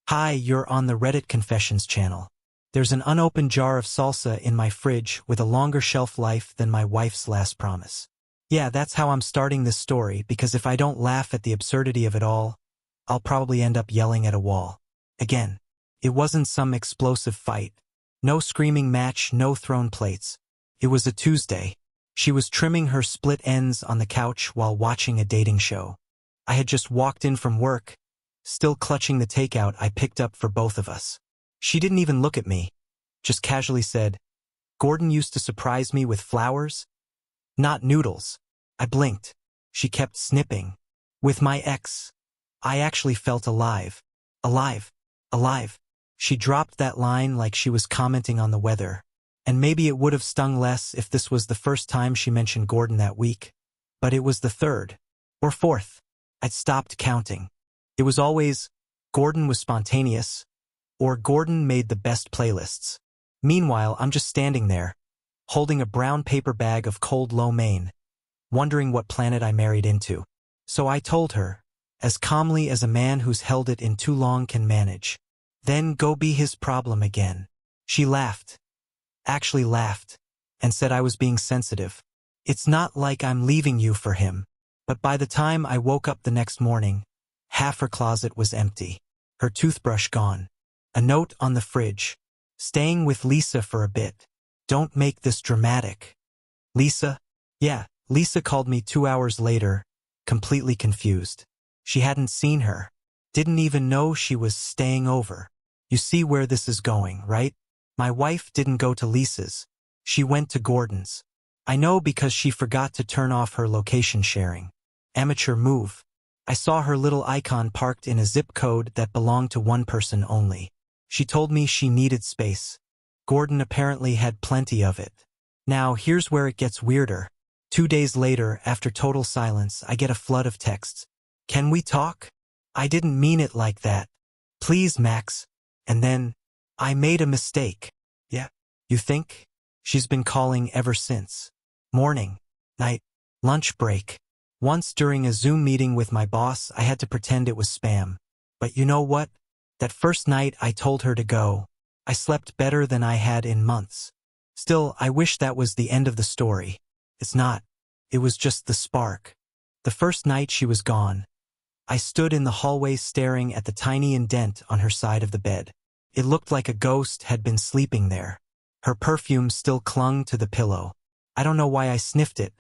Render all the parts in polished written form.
Hi, you're on the Reddit Confessions channel. There's an unopened jar of salsa in my fridge with a longer shelf life than my wife's last promise. Yeah, that's how I'm starting this story, because if I don't laugh at the absurdity of it all, I'll probably end up yelling at a wall. Again, it wasn't some explosive fight. No screaming match, no thrown plates. It was a Tuesday. She was trimming her split ends on the couch while watching a dating show. I had just walked in from work, still clutching the takeout I picked up for both of us. She didn't even look at me, just casually said, "Gordon used to surprise me with flowers? Not noodles." I blinked. She kept snipping. "With my ex." I actually felt alive. Alive. Alive. She dropped that line like she was commenting on the weather. And maybe it would have stung less if this was the first time she mentioned Gordon that week. But it was the third. Or fourth. I'd stopped counting. It was always, Gordon was spontaneous, or Gordon made the best playlists. Meanwhile, I'm just standing there, holding a brown paper bag of cold lo mein, wondering what planet I married into. So I told her, as calmly as a man who's held it in too long can manage, "Then go be his problem again." She laughed, actually laughed, and said I was being sensitive. "It's not like I'm leaving you for him." But by the time I woke up the next morning, half her closet was empty, her toothbrush gone, a note on the fridge, "Staying with Lisa for a bit. Don't make this dramatic." Lisa? Yeah, Lisa called me 2 hours later, completely confused. She hadn't seen her, didn't even know she was staying over. You see where this is going, right? My wife didn't go to Lisa's. She went to Gordon's. I know because she forgot to turn off her location sharing. Amateur move. I saw her little icon parked in a zip code that belonged to one person only. She told me she needed space. Gordon apparently had plenty of it. Now, here's where it gets weirder. 2 days later, after total silence, I get a flood of texts. "Can we talk? I didn't mean it like that. Please, Max." And then, "I made a mistake." Yeah, you think? She's been calling ever since. Morning, night, lunch break. Once during a Zoom meeting with my boss, I had to pretend it was spam. But you know what? That first night I told her to go, I slept better than I had in months. Still, I wish that was the end of the story. It's not. It was just the spark. The first night she was gone, I stood in the hallway staring at the tiny indent on her side of the bed. It looked like a ghost had been sleeping there. Her perfume still clung to the pillow. I don't know why I sniffed it.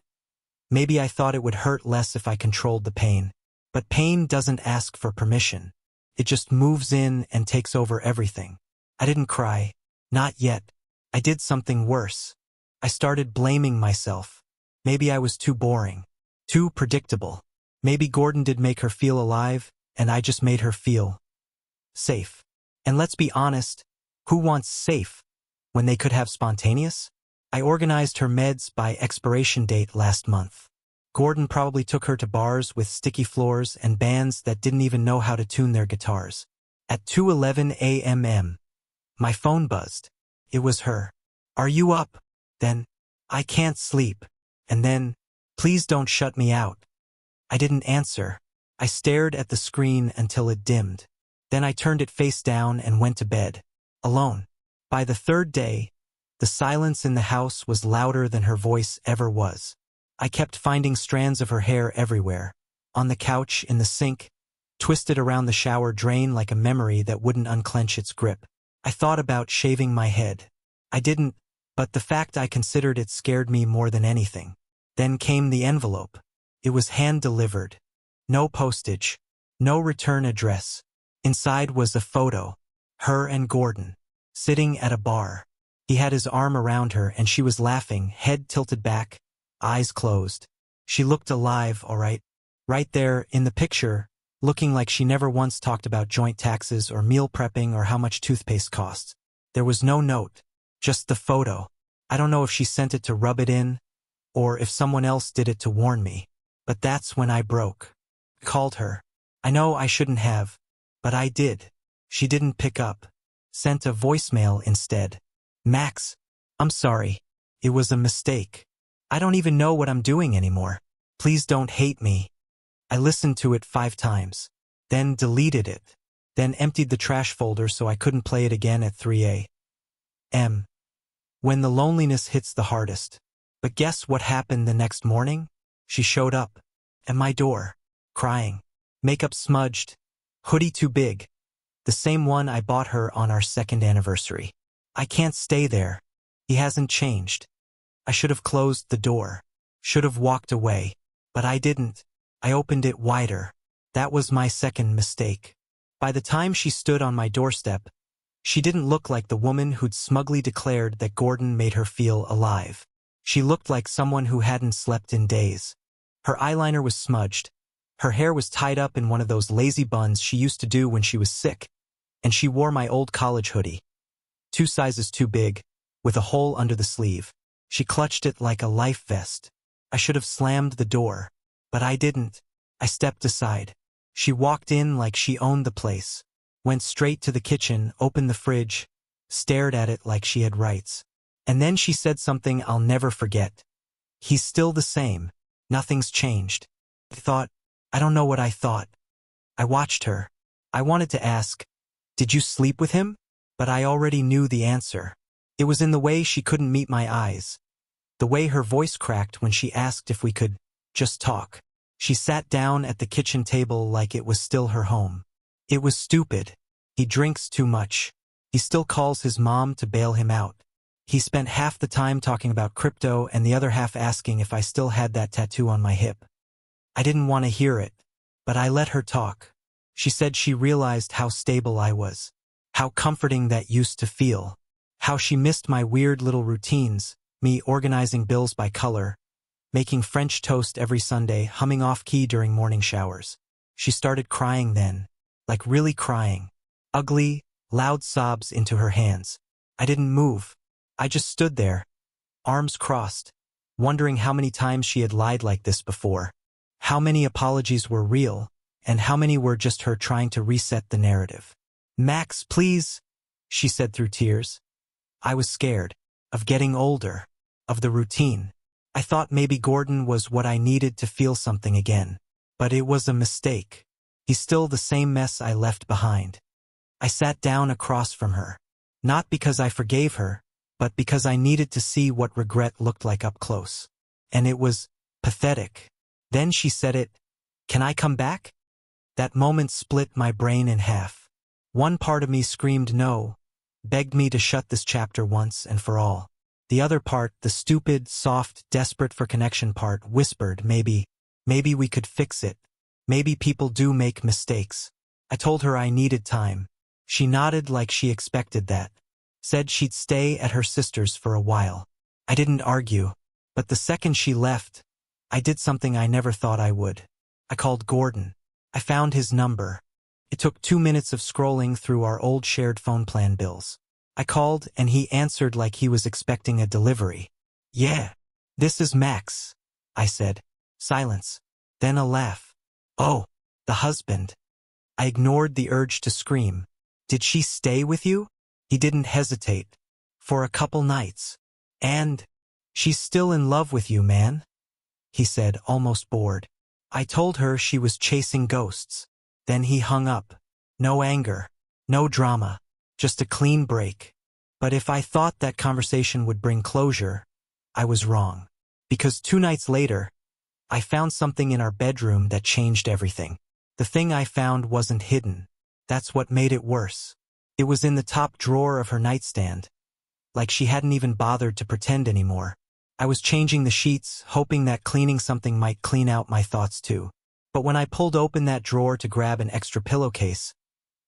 Maybe I thought it would hurt less if I controlled the pain. But pain doesn't ask for permission. It just moves in and takes over everything. I didn't cry. Not yet. I did something worse. I started blaming myself. Maybe I was too boring. Too predictable. Maybe Gordon did make her feel alive, and I just made her feel safe. And let's be honest, who wants safe when they could have spontaneous? I organized her meds by expiration date last month. Gordon probably took her to bars with sticky floors and bands that didn't even know how to tune their guitars. At 2:11 a.m., my phone buzzed. It was her. "Are you up?" Then, "I can't sleep." And then, "Please don't shut me out." I didn't answer. I stared at the screen until it dimmed. Then I turned it face down and went to bed. Alone. By the third day, the silence in the house was louder than her voice ever was. I kept finding strands of her hair everywhere. On the couch, in the sink, twisted around the shower drain like a memory that wouldn't unclench its grip. I thought about shaving my head. I didn't, but the fact I considered it scared me more than anything. Then came the envelope. It was hand-delivered. No postage. No return address. Inside was a photo. Her and Gordon. Sitting at a bar. He had his arm around her and she was laughing, head tilted back, eyes closed. She looked alive, all right. Right there, in the picture, looking like she never once talked about joint taxes or meal prepping or how much toothpaste costs. There was no note. Just the photo. I don't know if she sent it to rub it in, or if someone else did it to warn me. But that's when I broke. Called her. I know I shouldn't have, but I did. She didn't pick up. Sent a voicemail instead. "Max, I'm sorry. It was a mistake. I don't even know what I'm doing anymore. Please don't hate me." I listened to it 5 times. Then deleted it. then emptied the trash folder so I couldn't play it again at 3 a.m. when the loneliness hits the hardest. But guess what happened the next morning? She showed up at my door, crying, makeup smudged, hoodie too big, the same one I bought her on our 2nd anniversary. I can't stay there. He hasn't changed. I should have closed the door, should have walked away, but I didn't. I opened it wider. That was my second mistake. By the time she stood on my doorstep, she didn't look like the woman who'd smugly declared that Gordon made her feel alive. She looked like someone who hadn't slept in days. Her eyeliner was smudged. Her hair was tied up in one of those lazy buns she used to do when she was sick, and she wore my old college hoodie, 2 sizes too big, with a hole under the sleeve. She clutched it like a life vest. I should have slammed the door, but I didn't. I stepped aside. She walked in like she owned the place, went straight to the kitchen, opened the fridge, stared at it like she had rights. And then she said something I'll never forget. "He's still the same. Nothing's changed." I don't know what I thought. I watched her. I wanted to ask, "Did you sleep with him?" But I already knew the answer. It was in the way she couldn't meet my eyes, the way her voice cracked when she asked if we could just talk. She sat down at the kitchen table like it was still her home. It was stupid. He drinks too much. He still calls his mom to bail him out. He spent half the time talking about crypto and the other half asking if I still had that tattoo on my hip. I didn't want to hear it, but I let her talk. She said she realized how stable I was, how comforting that used to feel, how she missed my weird little routines, me organizing bills by color, making French toast every Sunday, humming off-key during morning showers. She started crying then, like really crying, ugly, loud sobs into her hands. I didn't move. I just stood there, arms crossed, wondering how many times she had lied like this before, how many apologies were real, and how many were just her trying to reset the narrative. "Max, please," she said through tears. I was scared, of getting older, of the routine. I thought maybe Gordon was what I needed to feel something again. But it was a mistake. He's still the same mess I left behind. I sat down across from her, not because I forgave her, but because I needed to see what regret looked like up close. And it was pathetic. Then she said it, "Can I come back?" That moment split my brain in half. One part of me screamed no, begged me to shut this chapter once and for all. The other part, the stupid, soft, desperate for connection part, whispered, maybe we could fix it. Maybe people do make mistakes. I told her I needed time. She nodded like she expected that. Said she'd stay at her sister's for a while. I didn't argue, but the second she left, I did something I never thought I would. I called Gordon. I found his number. It took 2 minutes of scrolling through our old shared phone plan bills. I called and he answered like he was expecting a delivery. "Yeah, this is Max," I said. Silence. Then a laugh. "Oh, the husband." I ignored the urge to scream. "Did she stay with you?" He didn't hesitate. "For a couple nights. And she's still in love with you, man," he said, almost bored. I told her she was chasing ghosts. Then he hung up. No anger, no drama, just a clean break. But if I thought that conversation would bring closure, I was wrong. Because 2 nights later, I found something in our bedroom that changed everything. The thing I found wasn't hidden. That's what made it worse. It was in the top drawer of her nightstand, like she hadn't even bothered to pretend anymore. I was changing the sheets, hoping that cleaning something might clean out my thoughts too. But when I pulled open that drawer to grab an extra pillowcase,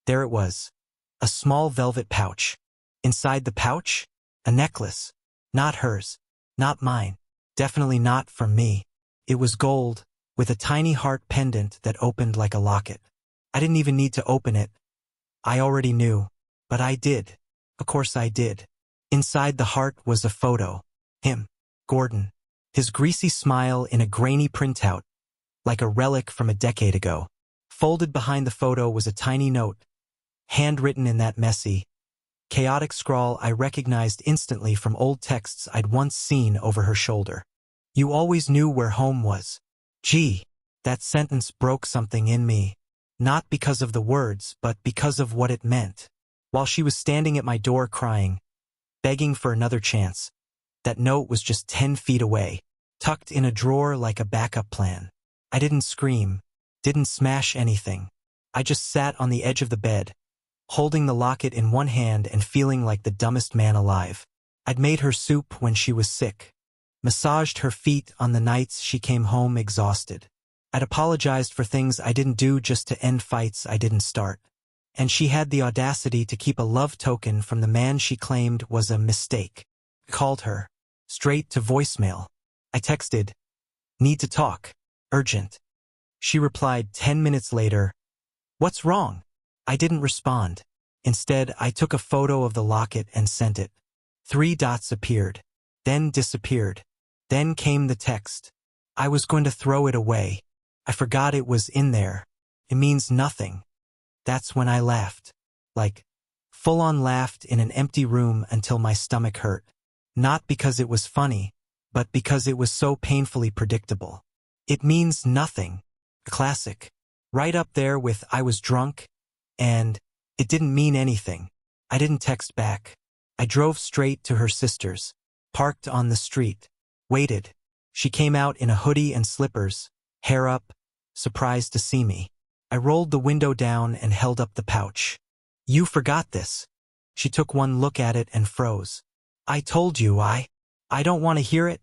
there it was, a small velvet pouch. Inside the pouch, a necklace. Not hers, not mine, definitely not from me. It was gold, with a tiny heart pendant that opened like a locket. I didn't even need to open it. I already knew, but I did. Of course I did. Inside the heart was a photo. Him, Gordon, his greasy smile in a grainy printout, like a relic from a decade ago. Folded behind the photo was a tiny note, handwritten in that messy, chaotic scrawl I recognized instantly from old texts I'd once seen over her shoulder. "You always knew where home was." Gee, that sentence broke something in me. Not because of the words, but because of what it meant. While she was standing at my door crying, begging for another chance, that note was just 10 feet away, tucked in a drawer like a backup plan. I didn't scream, didn't smash anything. I just sat on the edge of the bed, holding the locket in one hand and feeling like the dumbest man alive. I'd made her soup when she was sick, massaged her feet on the nights she came home exhausted. I'd apologized for things I didn't do just to end fights I didn't start. And she had the audacity to keep a love token from the man she claimed was a mistake. I called her, straight to voicemail. I texted, "Need to talk. Urgent." She replied 10 minutes later, "What's wrong?" I didn't respond. Instead, I took a photo of the locket and sent it. 3 dots appeared, then disappeared. Then came the text. I was going to throw it away. I forgot it was in there. It means nothing. That's when I laughed. Like, full-on laughed in an empty room until my stomach hurt. Not because it was funny, but because it was so painfully predictable. It means nothing. Classic. Right up there with I was drunk, and it didn't mean anything. I didn't text back. I drove straight to her sister's, parked on the street, waited. She came out in a hoodie and slippers, hair up, surprised to see me. I rolled the window down and held up the pouch. "You forgot this." She took one look at it and froze. "I told you I don't want to hear it,"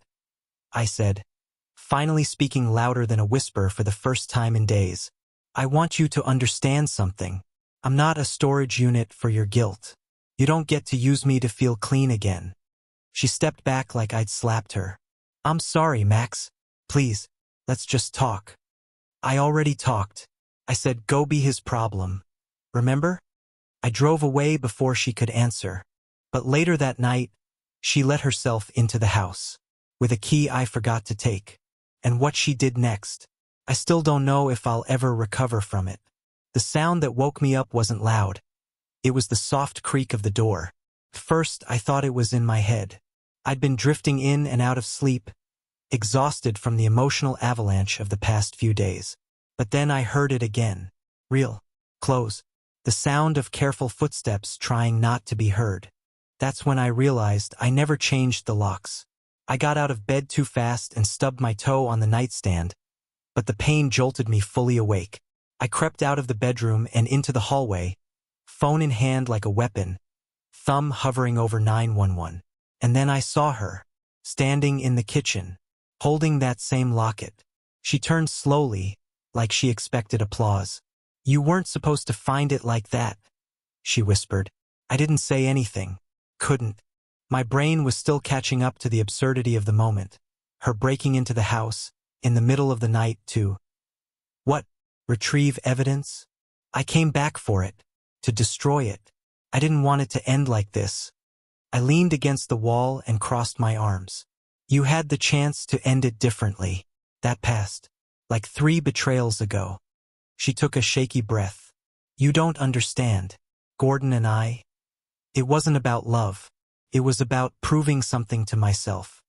I said, finally speaking louder than a whisper for the first time in days. "I want you to understand something. I'm not a storage unit for your guilt. You don't get to use me to feel clean again." She stepped back like I'd slapped her. "I'm sorry, Max. Please, let's just talk." "I already talked." I said, "Go be his problem. Remember?" I drove away before she could answer. But later that night, she let herself into the house, with a key I forgot to take. And what she did next, I still don't know if I'll ever recover from it. The sound that woke me up wasn't loud. It was the soft creak of the door. First, I thought it was in my head. I'd been drifting in and out of sleep, exhausted from the emotional avalanche of the past few days. But then I heard it again. Real. Close. The sound of careful footsteps trying not to be heard. That's when I realized I never changed the locks. I got out of bed too fast and stubbed my toe on the nightstand, but the pain jolted me fully awake. I crept out of the bedroom and into the hallway, phone in hand like a weapon, thumb hovering over 911. And then I saw her, standing in the kitchen, holding that same locket. She turned slowly, like she expected applause. "You weren't supposed to find it like that," she whispered. I didn't say anything. Couldn't. My brain was still catching up to the absurdity of the moment. Her breaking into the house, in the middle of the night, to what? Retrieve evidence? I came back for it. To destroy it. I didn't want it to end like this. I leaned against the wall and crossed my arms. "You had the chance to end it differently. That passed. Like 3 betrayals ago." She took a shaky breath. "You don't understand. Gordon and I. It wasn't about love. It was about proving something to myself.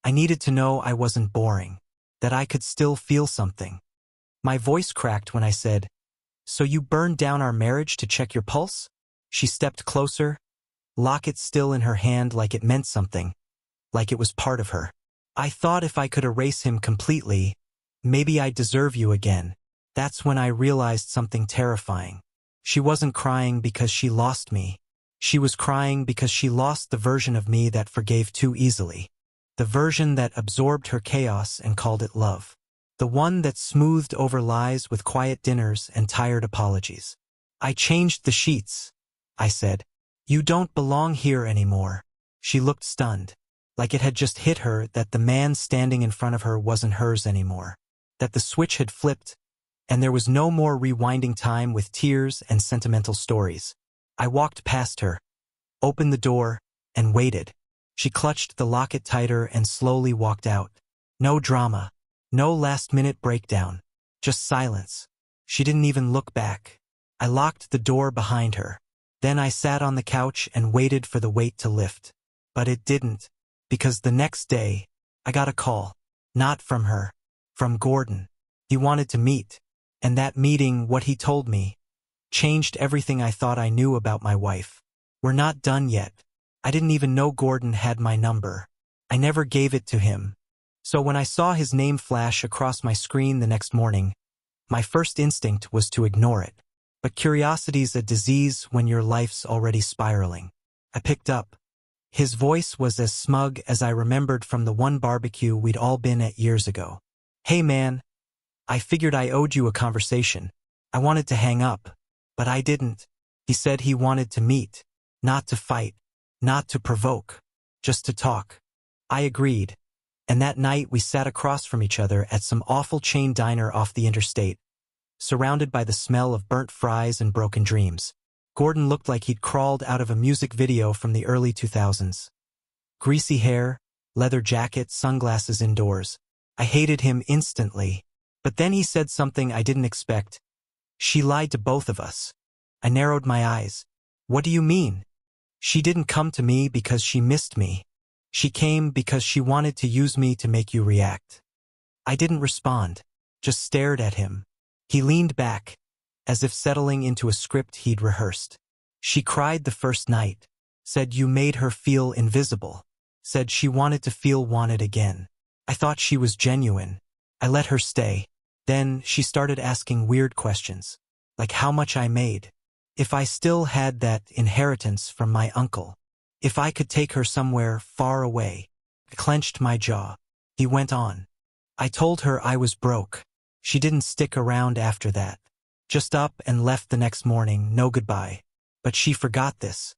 I needed to know I wasn't boring. That I could still feel something." My voice cracked when I said, "So you burned down our marriage to check your pulse?" She stepped closer, locket still in her hand like it meant something, like it was part of her. "I thought if I could erase him completely, maybe I'd deserve you again." That's when I realized something terrifying. She wasn't crying because she lost me. She was crying because she lost the version of me that forgave too easily. The version that absorbed her chaos and called it love. The one that smoothed over lies with quiet dinners and tired apologies. "I changed the sheets," I said. "You don't belong here anymore." She looked stunned, like it had just hit her that the man standing in front of her wasn't hers anymore. That the switch had flipped, and there was no more rewinding time with tears and sentimental stories. I walked past her, opened the door, and waited. She clutched the locket tighter and slowly walked out. No drama. No last-minute breakdown. Just silence. She didn't even look back. I locked the door behind her. Then I sat on the couch and waited for the weight to lift. But it didn't, because the next day, I got a call. Not from her. From Gordon. He wanted to meet. And that meeting, what he told me, changed everything I thought I knew about my wife. We're not done yet. I didn't even know Gordon had my number. I never gave it to him. So when I saw his name flash across my screen the next morning, my first instinct was to ignore it. But curiosity's a disease when your life's already spiraling. I picked up. His voice was as smug as I remembered from the one barbecue we'd all been at years ago. "Hey man, I figured I owed you a conversation. I wanted to hang up, but I didn't." He said he wanted to meet, not to fight, not to provoke, just to talk. I agreed, and that night we sat across from each other at some awful chain diner off the interstate, surrounded by the smell of burnt fries and broken dreams. Gordon looked like he'd crawled out of a music video from the early 2000s. Greasy hair, leather jacket, sunglasses indoors. I hated him instantly. But then he said something I didn't expect. "She lied to both of us." I narrowed my eyes. "What do you mean?" "She didn't come to me because she missed me. She came because she wanted to use me to make you react." I didn't respond, just stared at him. He leaned back, as if settling into a script he'd rehearsed. "She cried the first night, said you made her feel invisible, said she wanted to feel wanted again. I thought she was genuine. I let her stay. Then she started asking weird questions, like how much I made, if I still had that inheritance from my uncle, if I could take her somewhere far away." I clenched my jaw. He went on. "I told her I was broke. She didn't stick around after that. Just up and left the next morning, no goodbye. But she forgot this."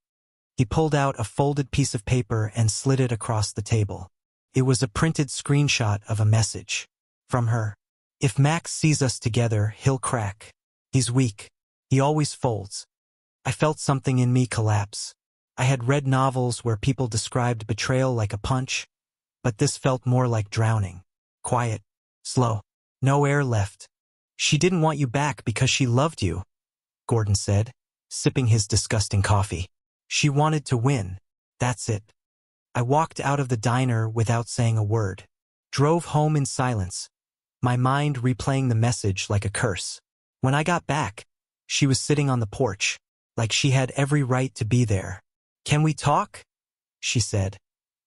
He pulled out a folded piece of paper and slid it across the table. It was a printed screenshot of a message. From her. "If Max sees us together, he'll crack. He's weak. He always folds." I felt something in me collapse. I had read novels where people described betrayal like a punch, but this felt more like drowning. Quiet. Slow. No air left. "She didn't want you back because she loved you," Gordon said, sipping his disgusting coffee. "She wanted to win. That's it." I walked out of the diner without saying a word. Drove home in silence, my mind replaying the message like a curse. When I got back, she was sitting on the porch, like she had every right to be there. "Can we talk?" she said,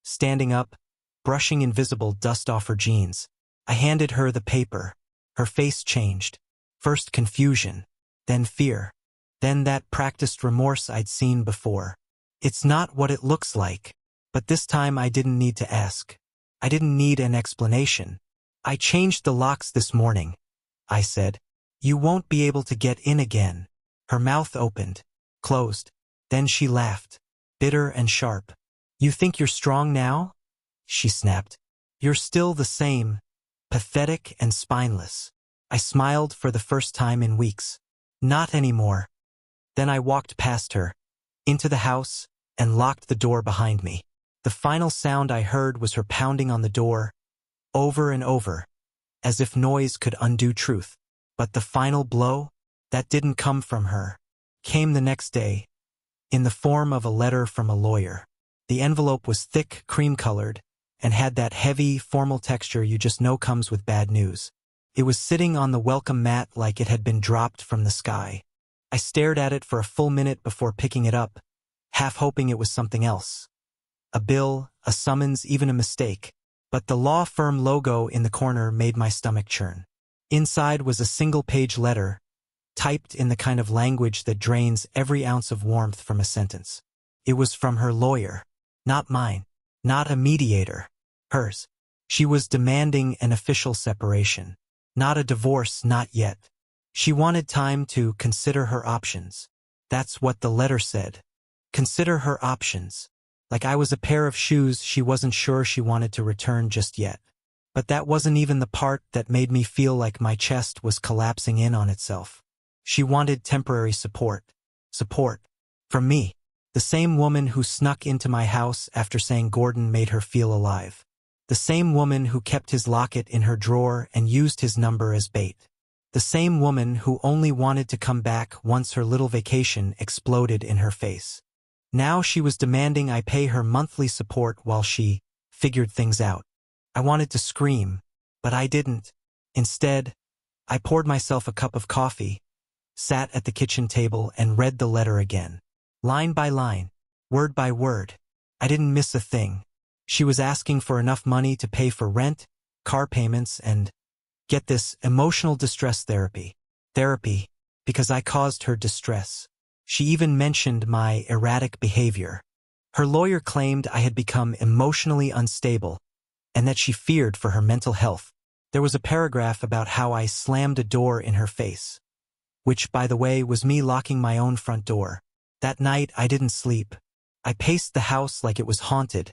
standing up, brushing invisible dust off her jeans. I handed her the paper. Her face changed. First confusion, then fear, then that practiced remorse I'd seen before. "It's not what it looks like." But this time I didn't need to ask. I didn't need an explanation. "I changed the locks this morning," I said. "You won't be able to get in again." Her mouth opened, closed. Then she laughed, bitter and sharp. "You think you're strong now?" she snapped. "You're still the same, pathetic and spineless." I smiled for the first time in weeks. "Not anymore." Then I walked past her, into the house, and locked the door behind me. The final sound I heard was her pounding on the door, over and over, as if noise could undo truth. But the final blow, that didn't come from her, came the next day, in the form of a letter from a lawyer. The envelope was thick, cream-colored, and had that heavy, formal texture you just know comes with bad news. It was sitting on the welcome mat like it had been dropped from the sky. I stared at it for a full minute before picking it up, half hoping it was something else. A bill, a summons, even a mistake. But the law firm logo in the corner made my stomach churn. Inside was a single-page letter, typed in the kind of language that drains every ounce of warmth from a sentence. It was from her lawyer, not mine, not a mediator, hers. She was demanding an official separation, not a divorce, not yet. She wanted time to consider her options. That's what the letter said. Consider her options. Like I was a pair of shoes she wasn't sure she wanted to return just yet. But that wasn't even the part that made me feel like my chest was collapsing in on itself. She wanted temporary support. Support. From me. The same woman who snuck into my house after saying Gordon made her feel alive. The same woman who kept his locket in her drawer and used his number as bait. The same woman who only wanted to come back once her little vacation exploded in her face. Now she was demanding I pay her monthly support while she figured things out. I wanted to scream, but I didn't. Instead, I poured myself a cup of coffee, sat at the kitchen table, and read the letter again. Line by line, word by word. I didn't miss a thing. She was asking for enough money to pay for rent, car payments, and, get this, emotional distress therapy. Therapy, because I caused her distress. She even mentioned my erratic behavior. Her lawyer claimed I had become emotionally unstable and that she feared for her mental health. There was a paragraph about how I slammed a door in her face, which, by the way, was me locking my own front door. That night, I didn't sleep. I paced the house like it was haunted,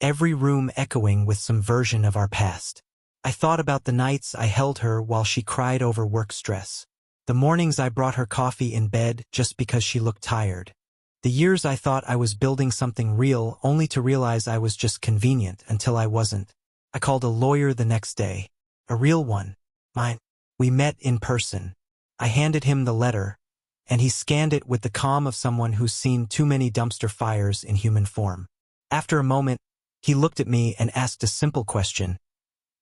every room echoing with some version of our past. I thought about the nights I held her while she cried over work stress. The mornings I brought her coffee in bed just because she looked tired. The years I thought I was building something real only to realize I was just convenient until I wasn't. I called a lawyer the next day. A real one. Mine. We met in person. I handed him the letter, and he scanned it with the calm of someone who's seen too many dumpster fires in human form. After a moment, he looked at me and asked a simple question.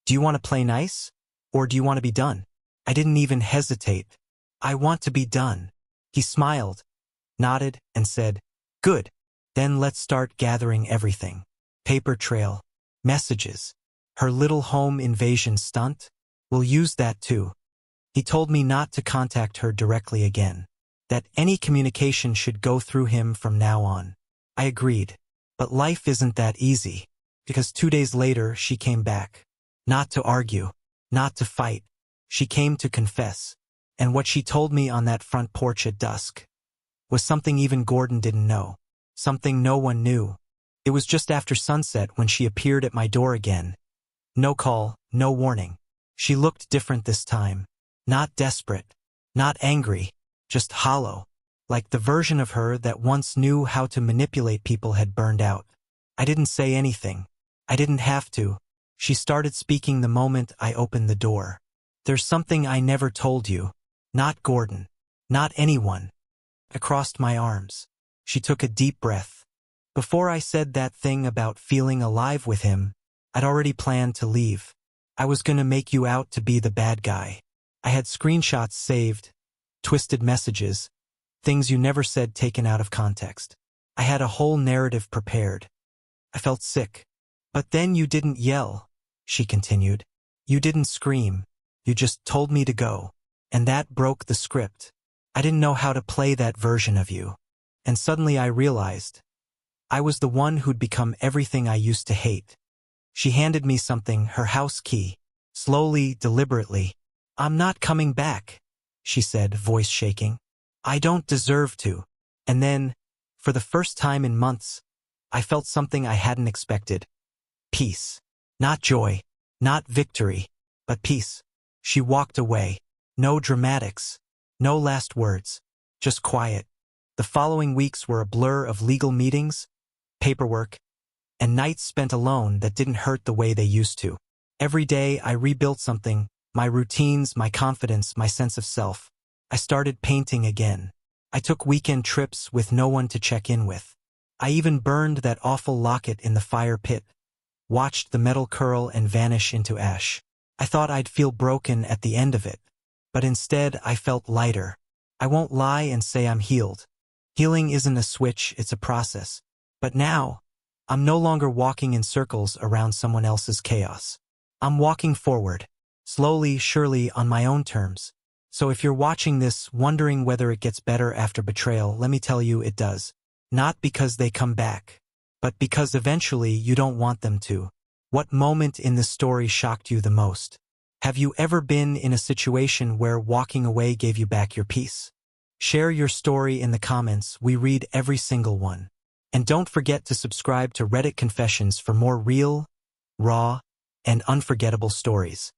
Do you want to play nice? Or do you want to be done? I didn't even hesitate. I want to be done. He smiled, nodded, and said, Good. Then let's start gathering everything. Paper trail. Messages. Her little home invasion stunt? We'll use that too. He told me not to contact her directly again. That any communication should go through him from now on. I agreed. But life isn't that easy. Because 2 days later, she came back. Not to argue. Not to fight. She came to confess. And what she told me on that front porch at dusk was something even Gordon didn't know. Something no one knew. It was just after sunset when she appeared at my door again. No call, no warning. She looked different this time. Not desperate. Not angry. Just hollow. Like the version of her that once knew how to manipulate people had burned out. I didn't say anything. I didn't have to. She started speaking the moment I opened the door. There's something I never told you. Not Gordon. Not anyone. I crossed my arms. She took a deep breath. Before I said that thing about feeling alive with him, I'd already planned to leave. I was gonna make you out to be the bad guy. I had screenshots saved, twisted messages, things you never said taken out of context. I had a whole narrative prepared. I felt sick. But then you didn't yell, she continued. You didn't scream. You just told me to go. And that broke the script. I didn't know how to play that version of you. And suddenly I realized I was the one who'd become everything I used to hate. She handed me something, her house key. Slowly, deliberately. I'm not coming back, she said, voice shaking. I don't deserve to. And then, for the first time in months, I felt something I hadn't expected. Peace. Not joy. Not victory. But peace. She walked away. No dramatics. No last words. Just quiet. The following weeks were a blur of legal meetings, paperwork, and nights spent alone that didn't hurt the way they used to. Every day I rebuilt something, my routines, my confidence, my sense of self. I started painting again. I took weekend trips with no one to check in with. I even burned that awful locket in the fire pit, watched the metal curl and vanish into ash. I thought I'd feel broken at the end of it, but instead I felt lighter. I won't lie and say I'm healed. Healing isn't a switch, it's a process. But now, I'm no longer walking in circles around someone else's chaos. I'm walking forward, slowly, surely, on my own terms. So if you're watching this, wondering whether it gets better after betrayal, let me tell you it does. Not because they come back, but because eventually you don't want them to. What moment in the story shocked you the most? Have you ever been in a situation where walking away gave you back your peace? Share your story in the comments, we read every single one. And don't forget to subscribe to Reddit Confessions for more real, raw, and unforgettable stories.